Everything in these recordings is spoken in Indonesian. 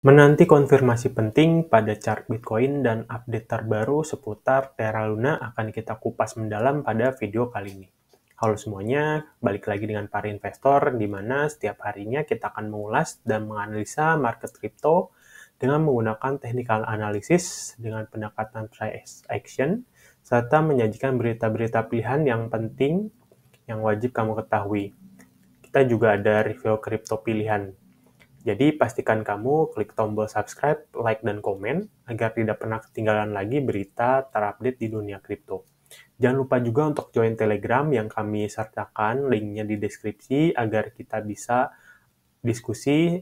Menanti konfirmasi penting pada chart Bitcoin dan update terbaru seputar Terra Luna akan kita kupas mendalam pada video kali ini. Halo semuanya, balik lagi dengan para investor di mana setiap harinya kita akan mengulas dan menganalisa market crypto dengan menggunakan technical analysis dengan pendekatan price action serta menyajikan berita-berita pilihan yang penting yang wajib kamu ketahui. Kita juga ada review kripto pilihan. Jadi pastikan kamu klik tombol subscribe, like, dan komen agar tidak pernah ketinggalan lagi berita terupdate di dunia kripto. Jangan lupa juga untuk join Telegram yang kami sertakan linknya di deskripsi agar kita bisa diskusi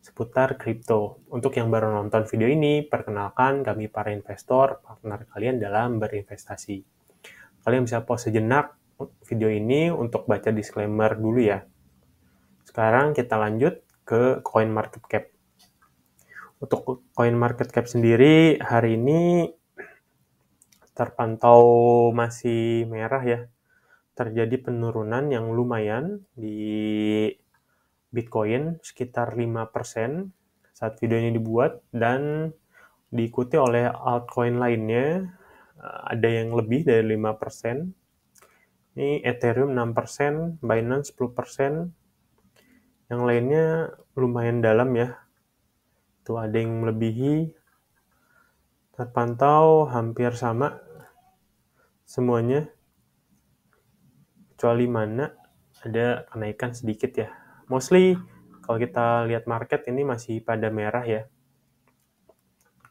seputar kripto. Untuk yang baru nonton video ini, perkenalkan kami para investor, partner kalian dalam berinvestasi. Kalian bisa pause sejenak video ini untuk baca disclaimer dulu ya. Sekarang kita lanjut ke CoinMarketCap. Untuk CoinMarketCap sendiri hari ini terpantau masih merah ya. Terjadi penurunan yang lumayan di Bitcoin sekitar 5% saat video ini dibuat dan diikuti oleh altcoin lainnya ada yang lebih dari 5%. Ini Ethereum 6%, Binance 10%. Yang lainnya lumayan dalam ya. Tuh ada yang melebihi, terpantau hampir sama semuanya, kecuali mana ada kenaikan sedikit ya. Mostly kalau kita lihat market ini masih pada merah ya.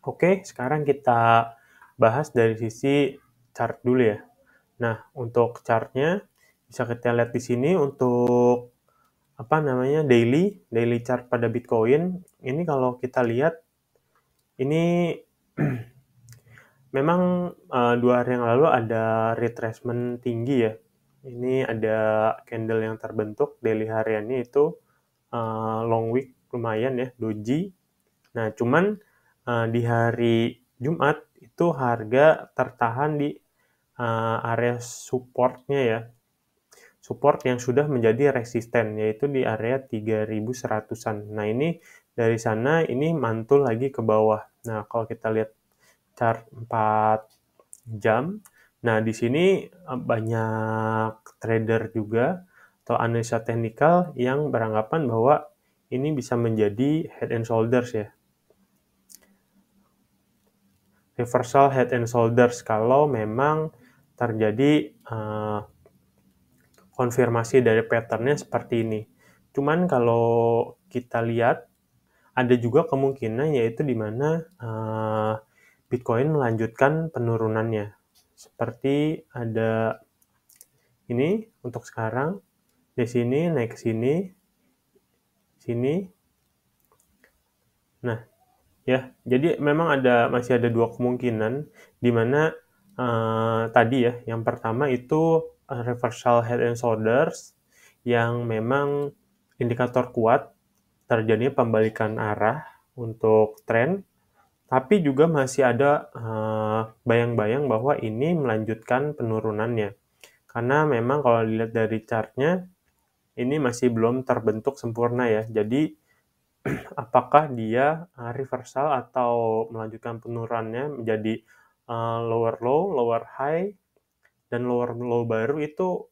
Oke, sekarang kita bahas dari sisi chart dulu ya. Nah, untuk chartnya bisa kita lihat di sini untuk daily chart pada Bitcoin. Ini kalau kita lihat ini memang 2 hari yang lalu ada retracement tinggi ya. Ini ada candle yang terbentuk daily hariannya itu long wick lumayan ya, doji. Nah, cuman di hari Jumat itu harga tertahan di area supportnya ya. Support yang sudah menjadi resisten, yaitu di area 3.100-an. Nah, ini dari sana ini mantul lagi ke bawah. Nah, kalau kita lihat chart 4 jam, nah di sini banyak trader juga atau analisa teknikal yang beranggapan bahwa ini bisa menjadi head and shoulders ya. Reversal head and shoulders kalau memang terjadi konfirmasi dari patternnya seperti ini. Cuman kalau kita lihat ada juga kemungkinan yaitu di mana Bitcoin melanjutkan penurunannya. Seperti ada ini untuk sekarang di sini naik ke sini, sini. Nah, ya, jadi memang masih ada dua kemungkinan di mana tadi ya, yang pertama itu reversal head and shoulders yang memang indikator kuat terjadinya pembalikan arah untuk tren, tapi juga masih ada bayang-bayang bahwa ini melanjutkan penurunannya. Karena memang kalau dilihat dari chartnya, ini masih belum terbentuk sempurna ya. Jadi apakah dia reversal atau melanjutkan penurunannya menjadi lower low, lower high, dan lower low baru itu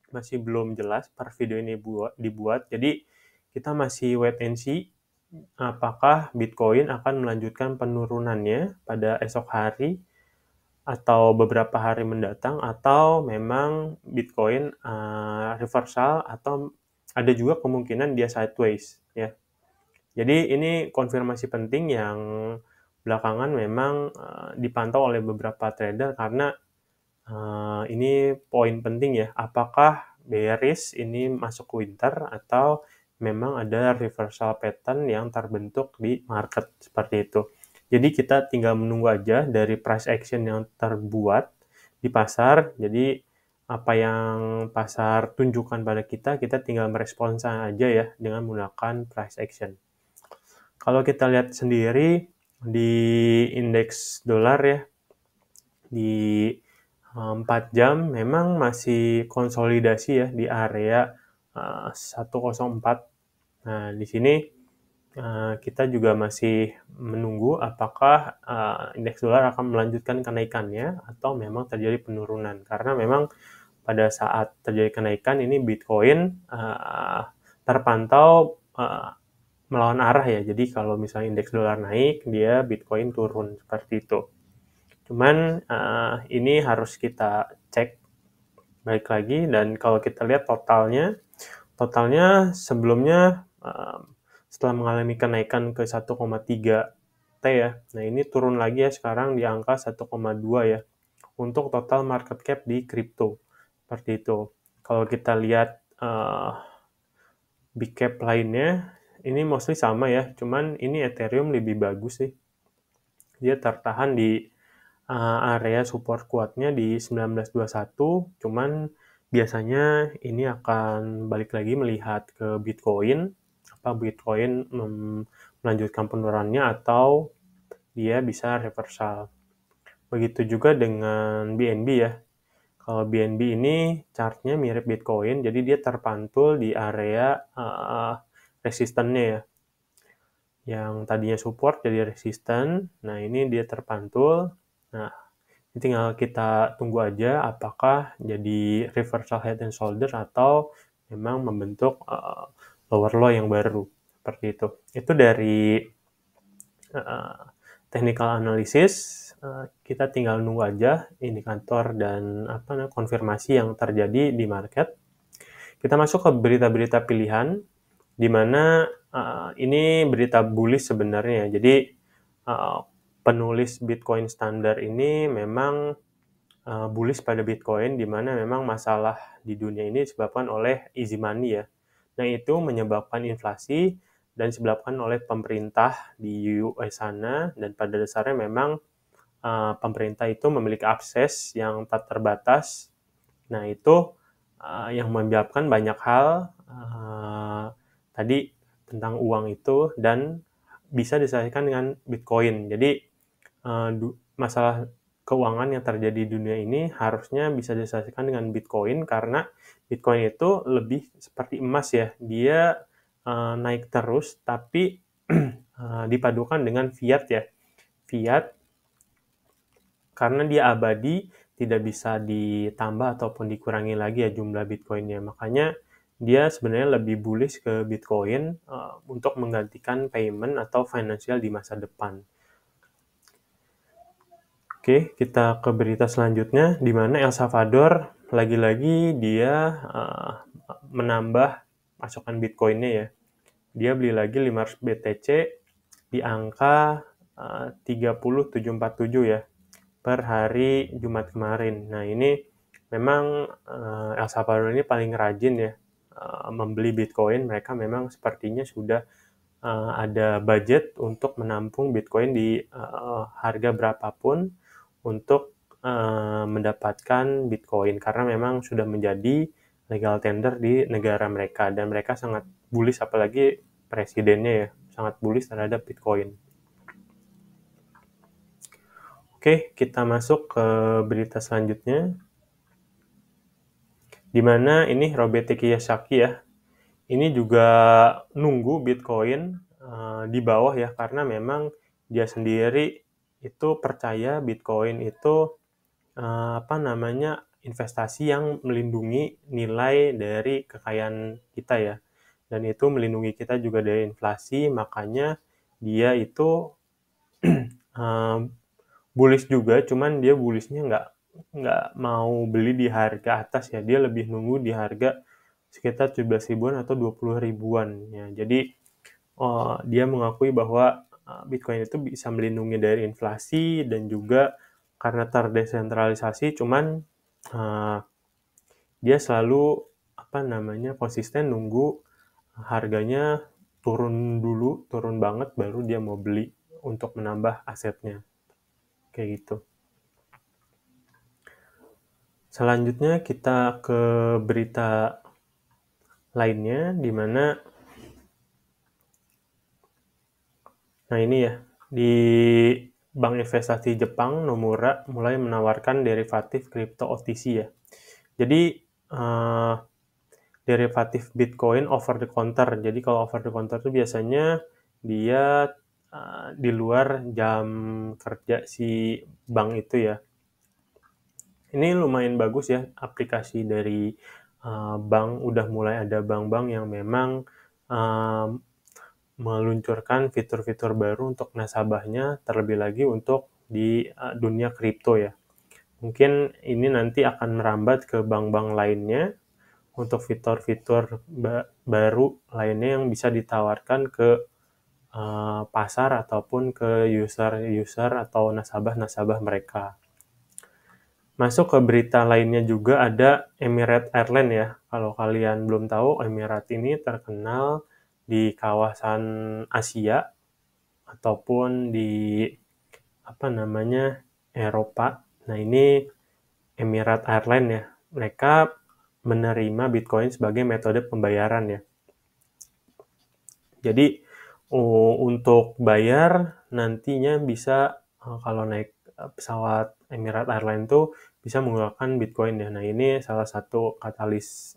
masih belum jelas per video ini dibuat. Jadi kita masih wait and see apakah Bitcoin akan melanjutkan penurunannya pada esok hari atau beberapa hari mendatang, atau memang Bitcoin reversal, atau ada juga kemungkinan dia sideways ya. Jadi ini konfirmasi penting yang belakangan memang dipantau oleh beberapa trader karena ini poin penting ya, apakah bearish ini masuk winter atau memang ada reversal pattern yang terbentuk di market seperti itu. Jadi kita tinggal menunggu aja dari price action yang terbuat di pasar. Jadi apa yang pasar tunjukkan pada kita tinggal merespons aja ya dengan menggunakan price action. Kalau kita lihat sendiri di indeks dolar ya, di 4 jam memang masih konsolidasi ya di area 104. Nah, di sini kita juga masih menunggu apakah indeks dolar akan melanjutkan kenaikannya atau memang terjadi penurunan. Karena memang pada saat terjadi kenaikan ini Bitcoin terpantau melawan arah ya. Jadi kalau misalnya indeks dolar naik, dia Bitcoin turun seperti itu. Cuman ini harus kita cek balik lagi, dan kalau kita lihat totalnya sebelumnya setelah mengalami kenaikan ke 1,3 T ya. Nah, ini turun lagi ya sekarang di angka 1,2 ya untuk total market cap di kripto. Seperti itu. Kalau kita lihat big cap lainnya, ini mostly sama ya, cuman ini Ethereum lebih bagus sih. Dia tertahan di area support kuatnya di 1921, cuman biasanya ini akan balik lagi melihat ke Bitcoin, apa Bitcoin melanjutkan penurunannya atau dia bisa reversal. Begitu juga dengan BNB ya. Kalau BNB ini chartnya mirip Bitcoin, jadi dia terpantul di area resistannya ya. Yang tadinya support jadi resisten, nah ini dia terpantul. Nah, ini tinggal kita tunggu aja apakah jadi reversal head and shoulder atau memang membentuk lower low yang baru. Seperti itu. Itu dari technical analysis. Kita tinggal nunggu aja indikator dan konfirmasi yang terjadi di market. Kita masuk ke berita-berita pilihan, di mana ini berita bullish sebenarnya. Jadi penulis Bitcoin standar ini memang bullish pada Bitcoin, di mana memang masalah di dunia ini disebabkan oleh easy money ya. Nah, itu menyebabkan inflasi dan disebabkan oleh pemerintah di US sana, dan pada dasarnya memang pemerintah itu memiliki akses yang tak terbatas. Nah, itu yang menyebabkan banyak hal tadi tentang uang itu, dan bisa diselesaikan dengan Bitcoin. Jadi masalah keuangan yang terjadi di dunia ini harusnya bisa diselesaikan dengan Bitcoin, karena Bitcoin itu lebih seperti emas ya. Dia naik terus, tapi dipadukan dengan fiat ya. Fiat karena dia abadi, tidak bisa ditambah ataupun dikurangi lagi ya jumlah Bitcoinnya. Makanya dia sebenarnya lebih bullish ke Bitcoin untuk menggantikan payment atau financial di masa depan. Oke, kita ke berita selanjutnya, di mana El Salvador lagi-lagi dia menambah pasokan Bitcoinnya ya. Dia beli lagi 500 BTC di angka 30.747 ya per hari Jumat kemarin. Nah, ini memang El Salvador ini paling rajin ya membeli Bitcoin. Mereka memang sepertinya sudah ada budget untuk menampung Bitcoin di harga berapapun untuk mendapatkan Bitcoin, karena memang sudah menjadi legal tender di negara mereka, dan mereka sangat bullish, apalagi presidennya ya, sangat bullish terhadap Bitcoin. Oke, kita masuk ke berita selanjutnya, di mana ini Robert Kiyosaki ya. Ini juga nunggu Bitcoin di bawah ya, karena memang dia sendiri itu percaya Bitcoin itu investasi yang melindungi nilai dari kekayaan kita ya, dan itu melindungi kita juga dari inflasi. Makanya dia itu bullish juga, cuman dia bullishnya nggak mau beli di harga atas ya, dia lebih nunggu di harga sekitar 17 ribuan atau 20 ribuan ya. Jadi dia mengakui bahwa Bitcoin itu bisa melindungi dari inflasi dan juga karena terdesentralisasi, cuman dia selalu konsisten nunggu harganya turun banget baru dia mau beli untuk menambah asetnya. Kayak gitu. Selanjutnya kita ke berita lainnya, di mana nah ini ya, di bank investasi Jepang Nomura mulai menawarkan derivatif kripto OTC ya. Jadi derivatif Bitcoin over the counter. Jadi kalau over the counter itu biasanya dia di luar jam kerja si bank itu ya. Ini lumayan bagus ya, aplikasi dari bank, udah mulai ada bank-bank yang memang meluncurkan fitur-fitur baru untuk nasabahnya, terlebih lagi untuk di dunia kripto ya. Mungkin ini nanti akan merambat ke bank-bank lainnya untuk fitur-fitur baru lainnya yang bisa ditawarkan ke pasar ataupun ke user-user atau nasabah-nasabah mereka. Masuk ke berita lainnya juga ada Emirates Airlines ya. Kalau kalian belum tahu, Emirates ini terkenal di kawasan Asia ataupun di Eropa. Nah, ini Emirates Airlines ya. Mereka menerima Bitcoin sebagai metode pembayaran ya. Jadi untuk bayar nantinya bisa kalau naik pesawat Emirates Airlines itu bisa menggunakan Bitcoin ya. Nah, ini salah satu katalis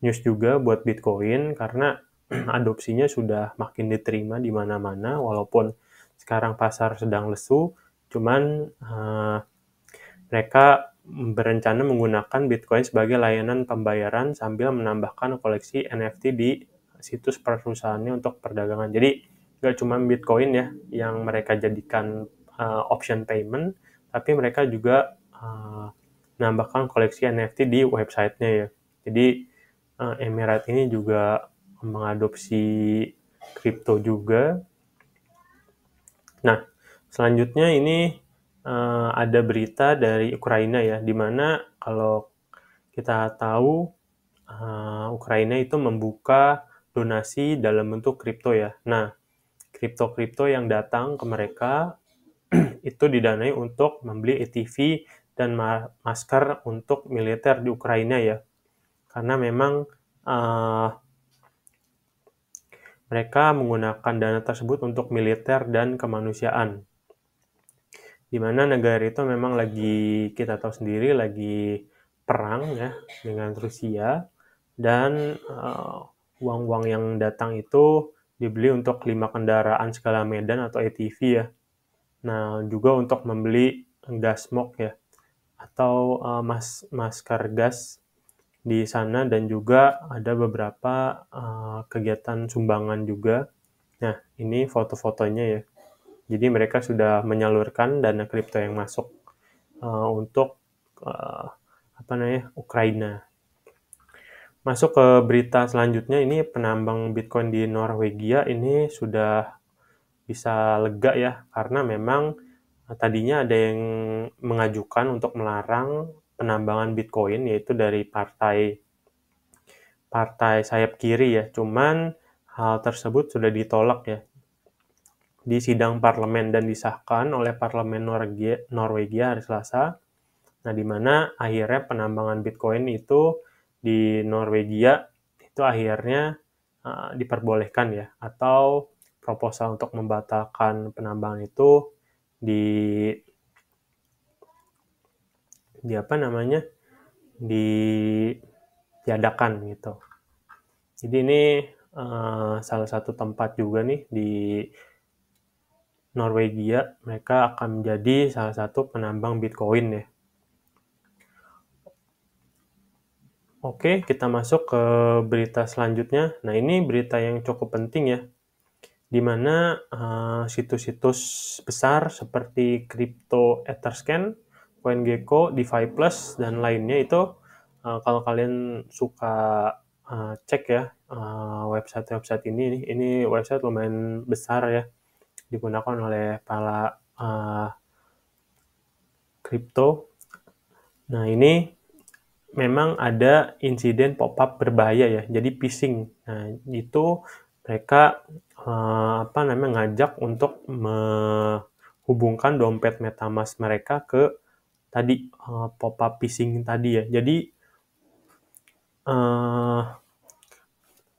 news juga buat Bitcoin karena adopsinya sudah makin diterima di mana-mana walaupun sekarang pasar sedang lesu, cuman mereka berencana menggunakan Bitcoin sebagai layanan pembayaran sambil menambahkan koleksi NFT di situs perusahaannya untuk perdagangan. Jadi nggak cuma Bitcoin ya yang mereka jadikan option payment, tapi mereka juga menambahkan koleksi NFT di websitenya ya. Jadi Emirates ini juga mengadopsi kripto juga. Nah, selanjutnya ini ada berita dari Ukraina ya, di mana kalau kita tahu Ukraina itu membuka donasi dalam bentuk kripto ya. Nah, kripto-kripto yang datang ke mereka itu didanai untuk membeli ATV dan masker untuk militer di Ukraina ya. Karena memang mereka menggunakan dana tersebut untuk militer dan kemanusiaan. Di mana negara itu memang lagi, kita tahu sendiri, lagi perang ya dengan Rusia, dan uang-uang yang datang itu dibeli untuk 5 kendaraan skala medan atau ATV ya. Nah, juga untuk membeli gas smoke ya, atau masker gas di sana, dan juga ada beberapa kegiatan sumbangan juga. Nah, ini foto-fotonya ya. Jadi mereka sudah menyalurkan dana kripto yang masuk untuk Ukraina. Masuk ke berita selanjutnya, ini penambang Bitcoin di Norwegia ini sudah bisa lega ya, karena memang tadinya ada yang mengajukan untuk melarang penambangan Bitcoin, yaitu dari partai sayap kiri ya. Cuman hal tersebut sudah ditolak ya di sidang parlemen dan disahkan oleh parlemen Norwegia hari Selasa. Nah, di mana akhirnya penambangan Bitcoin itu di Norwegia itu akhirnya diperbolehkan ya, atau proposal untuk membatalkan penambangan itu ditiadakan gitu. Jadi ini salah satu tempat juga nih di Norwegia, mereka akan menjadi salah satu penambang Bitcoin ya. Oke, kita masuk ke berita selanjutnya. Nah, ini berita yang cukup penting ya, di mana situs-situs besar seperti Crypto Etherscan, CoinGecko, DeFi Plus, dan lainnya itu kalau kalian suka cek ya website-website ini website lumayan besar ya, digunakan oleh para kripto. Nah, ini memang ada insiden pop-up berbahaya ya, jadi phishing. Nah, itu mereka ngajak untuk menghubungkan dompet MetaMask mereka ke tadi pop-up phishing tadi ya. Jadi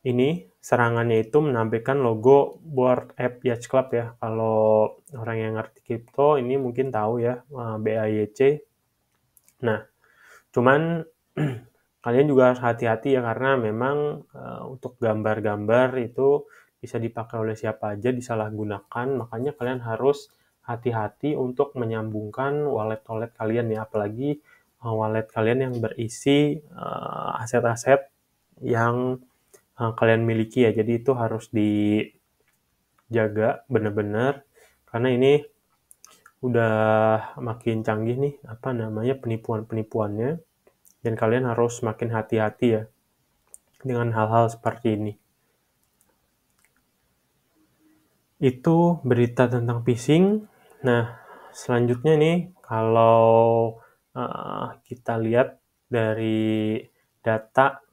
ini serangannya itu menampilkan logo Bored Ape Yacht Club ya. Kalau orang yang ngerti kripto ini mungkin tahu ya, BAYC. Nah, cuman kalian juga harus hati-hati ya, karena memang untuk gambar-gambar itu bisa dipakai oleh siapa aja, disalahgunakan, makanya kalian harus hati-hati untuk menyambungkan wallet-wallet kalian ya, apalagi wallet kalian yang berisi aset-aset yang kalian miliki ya. Jadi itu harus dijaga benar-benar karena ini udah makin canggih nih penipuan-penipuannya, dan kalian harus makin hati-hati ya dengan hal-hal seperti ini. Itu berita tentang phishing. Nah, selanjutnya nih kalau kita lihat dari data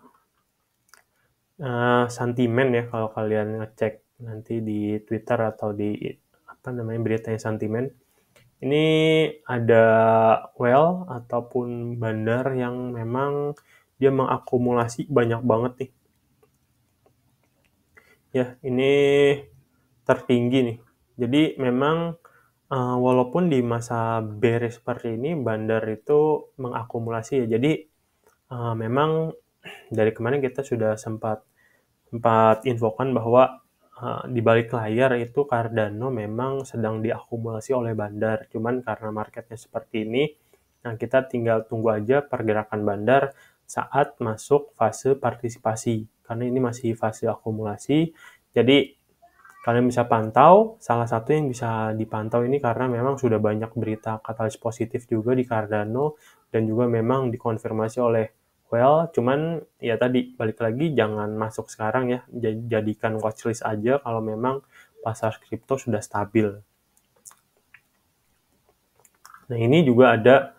sentimen ya, kalau kalian ngecek nanti di Twitter atau di beritanya sentimen, ini ada whale ataupun bandar yang memang dia mengakumulasi banyak banget nih. Ya, ini tertinggi nih. Jadi memang walaupun di masa bearish seperti ini, bandar itu mengakumulasi ya. Jadi memang dari kemarin kita sudah sempat infokan bahwa di balik layar itu Cardano memang sedang diakumulasi oleh bandar. Cuman karena marketnya seperti ini, nah kita tinggal tunggu aja pergerakan bandar saat masuk fase partisipasi. Karena ini masih fase akumulasi, jadi kalian bisa pantau. Salah satu yang bisa dipantau ini karena memang sudah banyak berita katalis positif juga di Cardano, dan juga memang dikonfirmasi oleh cuman ya tadi balik lagi jangan masuk sekarang ya, jadikan watchlist aja kalau memang pasar kripto sudah stabil. Nah ini juga ada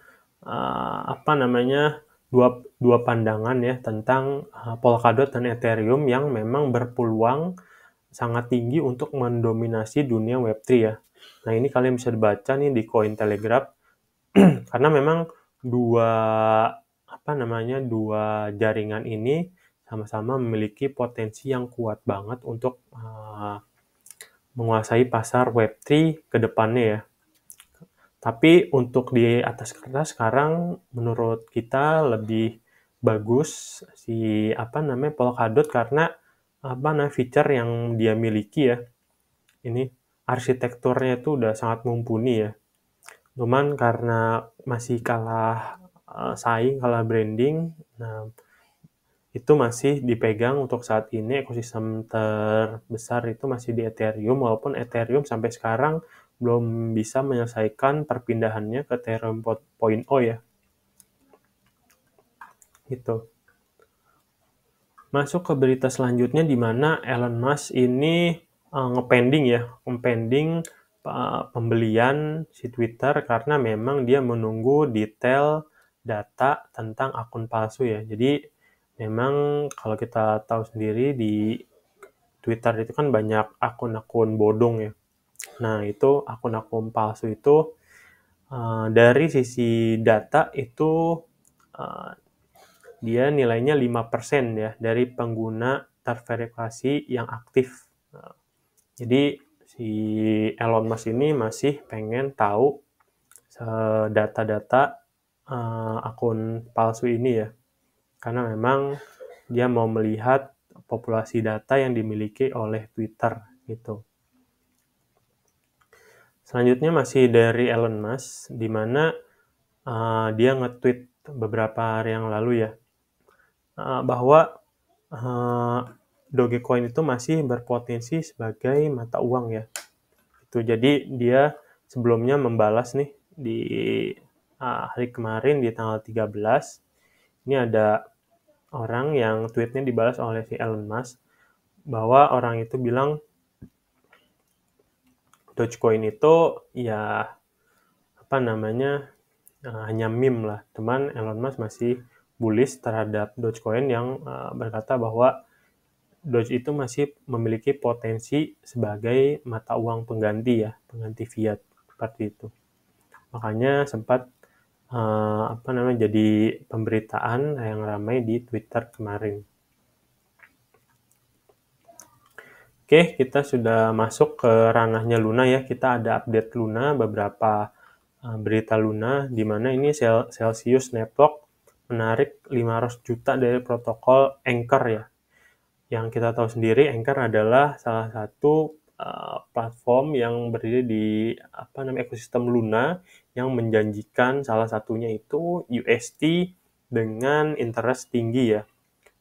dua pandangan ya tentang Polkadot dan Ethereum yang memang berpeluang sangat tinggi untuk mendominasi dunia Web3 ya. Nah ini kalian bisa baca nih di Cointelegraph karena memang dua jaringan ini sama-sama memiliki potensi yang kuat banget untuk menguasai pasar Web3 ke depannya ya. Tapi untuk di atas kertas sekarang menurut kita lebih bagus si Polkadot karena feature yang dia miliki ya. Ini arsitekturnya itu udah sangat mumpuni ya. Cuman karena masih kalah saing, kalah branding, nah itu masih dipegang untuk saat ini. Ekosistem terbesar itu masih di Ethereum, walaupun Ethereum sampai sekarang belum bisa menyelesaikan perpindahannya ke Ethereum 4.0 ya. Gitu. Masuk ke berita selanjutnya di mana Elon Musk ini ngepending pembelian si Twitter karena memang dia menunggu detail data tentang akun palsu ya. Jadi memang kalau kita tahu sendiri di Twitter itu kan banyak akun-akun bodong ya. Nah itu akun-akun palsu itu dari sisi data itu dia nilainya 5% ya dari pengguna terverifikasi yang aktif. Jadi si Elon Musk ini masih pengen tahu data-data akun palsu ini ya. Karena memang dia mau melihat populasi data yang dimiliki oleh Twitter gitu. Selanjutnya masih dari Elon Musk, di mana dia nge-tweet beberapa hari yang lalu ya, bahwa Dogecoin itu masih berpotensi sebagai mata uang ya. Itu jadi dia sebelumnya membalas nih di hari kemarin di tanggal 13. Ini ada orang yang tweetnya dibalas oleh si Elon Musk bahwa orang itu bilang Dogecoin itu ya hanya meme lah. Cuman Elon Musk masih bullish terhadap Dogecoin yang berkata bahwa Doge itu masih memiliki potensi sebagai mata uang pengganti ya, pengganti fiat seperti itu. Makanya sempat jadi pemberitaan yang ramai di Twitter kemarin. Oke, kita sudah masuk ke ranahnya Luna ya. Kita ada update Luna, beberapa berita Luna, di mana ini Celsius Network menarik 500 juta dari protokol Anchor ya. yang kita tahu sendiri Anchor adalah salah satu platform yang berdiri di ekosistem Luna yang menjanjikan salah satunya itu UST dengan interest tinggi ya.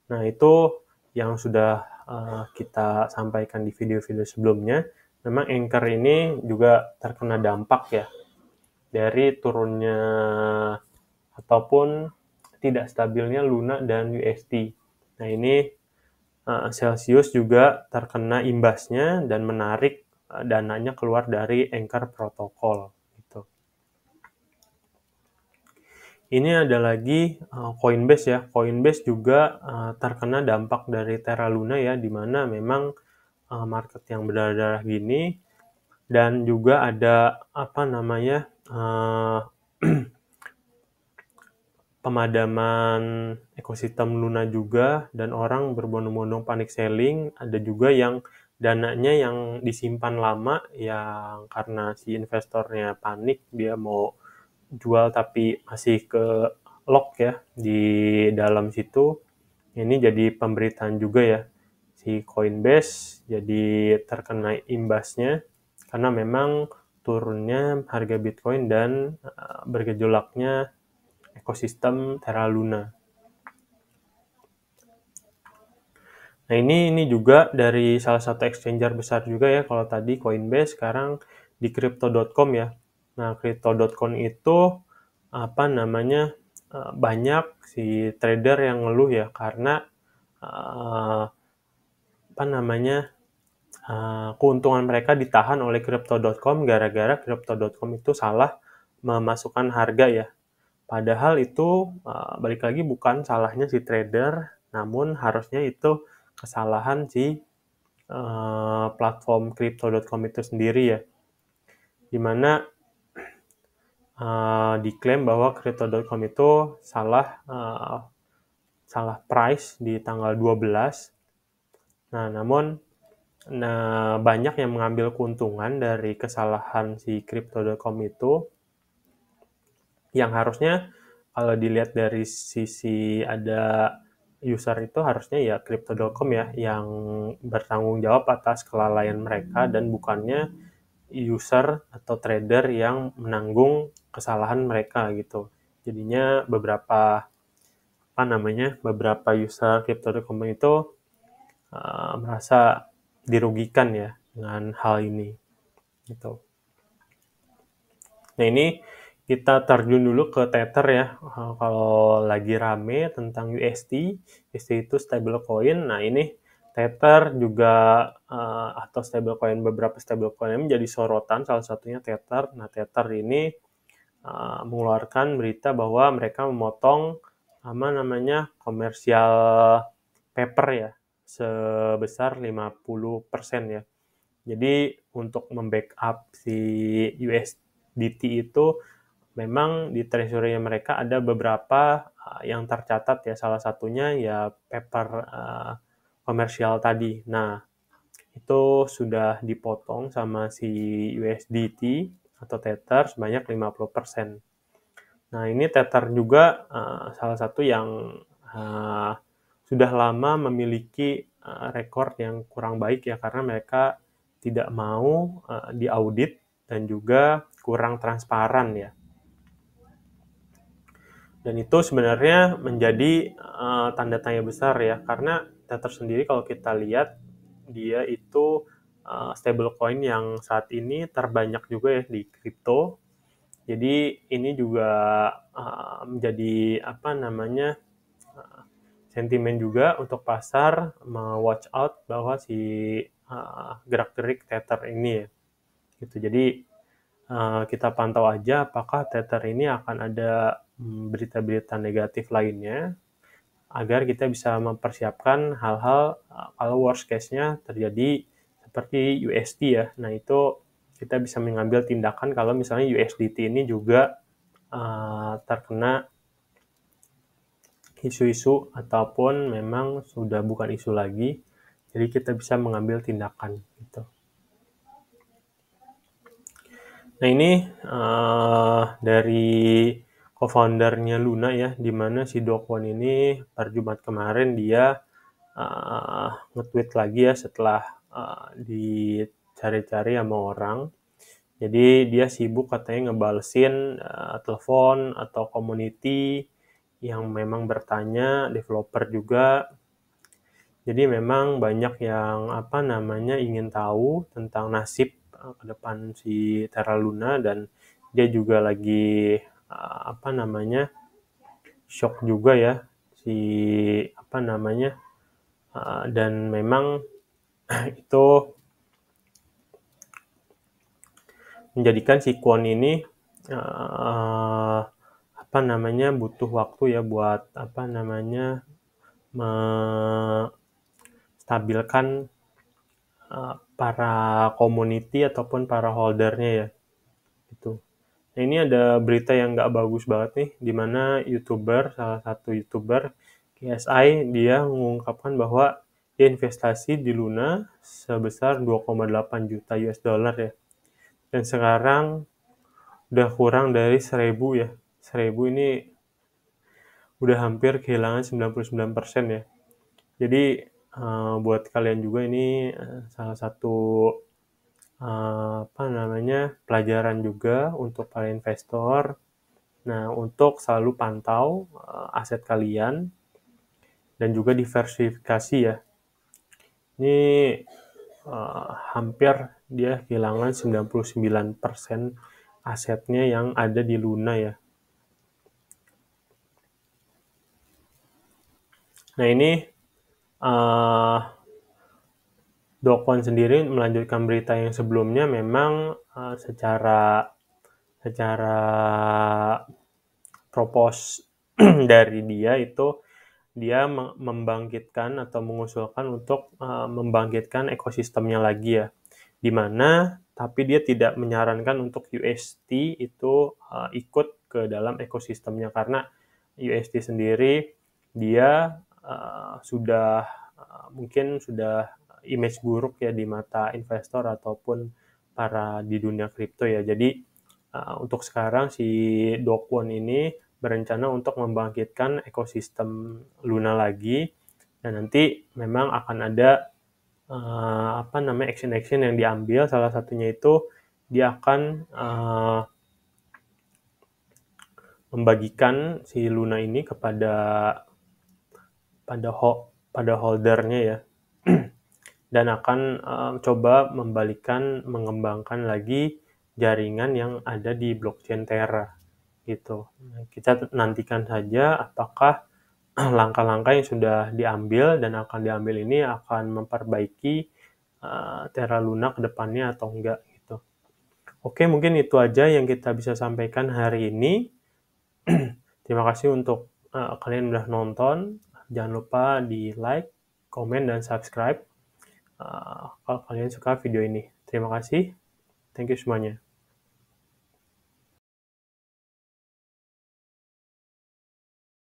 Nah, itu yang sudah kita sampaikan di video-video sebelumnya. Memang Anchor ini juga terkena dampak ya dari turunnya ataupun tidak stabilnya Luna dan USD. Nah, ini Celsius juga terkena imbasnya dan menarik dananya keluar dari Anchor Protocol. Gitu. Ini ada lagi Coinbase ya. Coinbase juga terkena dampak dari Terra Luna ya, di mana memang market yang berdarah-darah gini, dan juga ada pemadaman ekosistem Luna juga, dan orang berbondong-bondong panic selling. Ada juga yang dananya yang disimpan lama yang karena si investornya panik, dia mau jual tapi masih ke lock ya di dalam situ. Ini jadi pemberitaan juga ya, si Coinbase jadi terkena imbasnya karena memang turunnya harga Bitcoin dan bergejolaknya ekosistem Terra Luna. Nah, ini juga dari salah satu exchanger besar juga ya. Kalau tadi Coinbase, sekarang di crypto.com ya. Nah, crypto.com itu banyak si trader yang ngeluh ya karena uh, keuntungan mereka ditahan oleh crypto.com gara-gara crypto.com itu salah memasukkan harga ya. Padahal itu balik lagi bukan salahnya si trader, namun harusnya itu kesalahan si platform crypto.com itu sendiri ya. Dimana diklaim bahwa crypto.com itu salah price di tanggal 12. Nah, namun banyak yang mengambil keuntungan dari kesalahan si crypto.com itu, yang harusnya kalau dilihat dari sisi ada user itu harusnya ya crypto.com ya yang bertanggung jawab atas kelalaian mereka, dan bukannya user atau trader yang menanggung kesalahan mereka gitu. Jadinya beberapa user crypto.com itu merasa dirugikan ya dengan hal ini gitu. Nah, ini kita terjun dulu ke Tether ya. Kalau lagi rame tentang USD itu stablecoin. Nah, ini Tether juga atau stablecoin, beberapa stablecoin menjadi sorotan, salah satunya Tether. Nah, Tether ini mengeluarkan berita bahwa mereka memotong komersial paper ya sebesar 50% ya. Jadi untuk membackup si USDT itu memang di treasury mereka ada beberapa yang tercatat ya, salah satunya ya paper komersial tadi. Nah, itu sudah dipotong sama si USDT atau Tether sebanyak 50%. Nah, ini Tether juga salah satu yang sudah lama memiliki rekor yang kurang baik ya, karena mereka tidak mau diaudit dan juga kurang transparan ya. Dan itu sebenarnya menjadi tanda tanya besar ya, karena Tether sendiri kalau kita lihat dia itu stablecoin yang saat ini terbanyak juga ya di kripto. Jadi ini juga menjadi sentimen juga untuk pasar watch out bahwa si gerak-gerik Tether ini ya. Gitu. Jadi kita pantau aja apakah Tether ini akan ada berita-berita negatif lainnya, agar kita bisa mempersiapkan hal-hal kalau worst case-nya terjadi seperti USD ya. Nah, itu kita bisa mengambil tindakan kalau misalnya USDT ini juga terkena isu-isu ataupun memang sudah bukan isu lagi, jadi kita bisa mengambil tindakan gitu. Nah, ini dari co-foundernya Luna ya, di mana si Do Kwon ini per Jumat kemarin dia nge-tweet lagi ya setelah dicari-cari sama orang. Jadi dia sibuk katanya ngebalesin telepon atau community yang memang bertanya, developer juga. Jadi memang banyak yang ingin tahu tentang nasib ke depan si Terra Luna, dan dia juga lagi shock juga ya si dan memang itu menjadikan si Kwon ini butuh waktu ya buat menstabilkan para community ataupun para holdernya ya gitu. Nah, ini ada berita yang nggak bagus banget nih, di mana salah satu YouTuber KSI, dia mengungkapkan bahwa dia investasi di Luna sebesar 2,8 juta US dollar ya. Dan sekarang udah kurang dari 1.000 ya. 1.000 ini udah hampir kehilangan 99% ya. Jadi buat kalian juga ini salah satu pelajaran juga untuk para investor. Nah, untuk selalu pantau aset kalian dan juga diversifikasi ya. Ini hampir dia kehilangan 99% asetnya yang ada di Luna ya. Nah, ini Do Kwon sendiri melanjutkan berita yang sebelumnya, memang secara propose dari dia itu, dia membangkitkan atau mengusulkan untuk membangkitkan ekosistemnya lagi ya, di mana tapi dia tidak menyarankan untuk UST itu ikut ke dalam ekosistemnya, karena UST sendiri dia mungkin sudah image buruk ya di mata investor ataupun para di dunia kripto ya. Jadi untuk sekarang si Do Kwon ini berencana untuk membangkitkan ekosistem Luna lagi, dan nanti memang akan ada action-action yang diambil. Salah satunya itu dia akan membagikan si Luna ini kepada holdernya ya, dan akan coba mengembangkan lagi jaringan yang ada di blockchain Terra gitu. Kita nantikan saja apakah langkah-langkah yang sudah diambil dan akan diambil ini akan memperbaiki Terra Luna ke depannya atau enggak gitu. Oke, mungkin itu aja yang kita bisa sampaikan hari ini. Terima kasih untuk kalian udah nonton. Jangan lupa di like, komen, dan subscribe kalau kalian suka video ini. Terima kasih. Thank you semuanya.